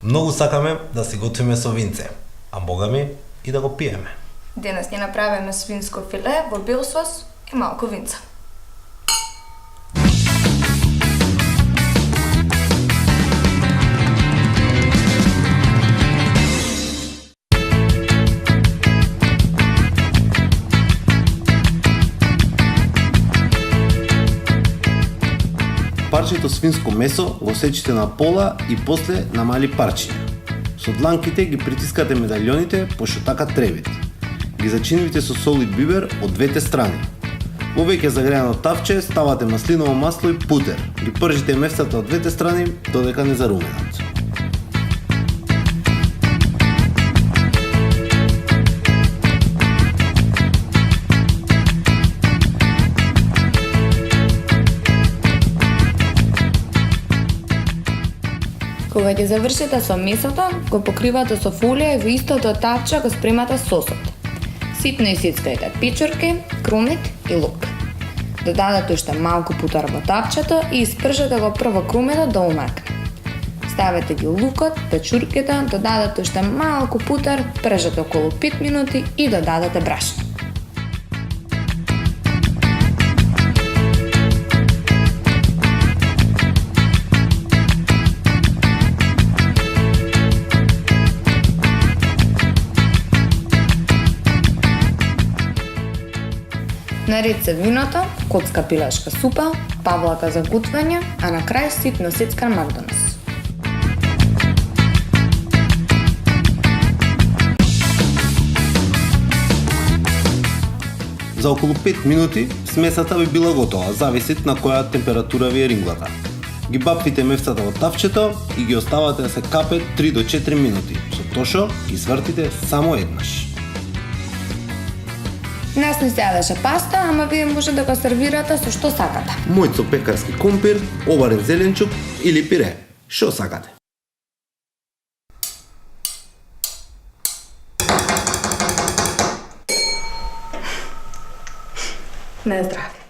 Многу сакаме да си готвиме со винце, а богами и да го пиеме. Денес ќе направиме свинско филе во бел сос и малку винца. Парчето свинско месо го сечите на пола и после на мали парчиња. Со дланките ги притискате медалјоните пошто така требите. Ги зачинивите со сол и бибер од двете страни. Во веќе загреано тавче ставате маслиново масло и путер. Ги пржите месцата од двете страни додека не заруменат. Кога ќе завршите со месото, го покривате со фолија и во истото тавче го спремате сосот. Ситно исицкајте печурки, крумит и лук. Додадете уште малку путер во тавчето и испржете го прво крумитот да умркне. Ставете ги лукот, печурките, додадете уште малку путер, пржете околу 5 минути и додадете брашно. Наред се виното, коцка пилешка супа, павлака за готвење, а на крај ситно сецкан макдонес. За околу 5 минути смесата би била готова, зависит на која температура ви е ринглата. Ги бапвите мефцата во тавчето и ги оставате да се капе 3 до 4 минути. Со тошо ги свртите само еднаш. Нас не се јадеше паста, ама вие може да го сервирате со што сакате. Мојцо пекарски компир, оварен зеленчук или пире. Што сакате? Не здрави.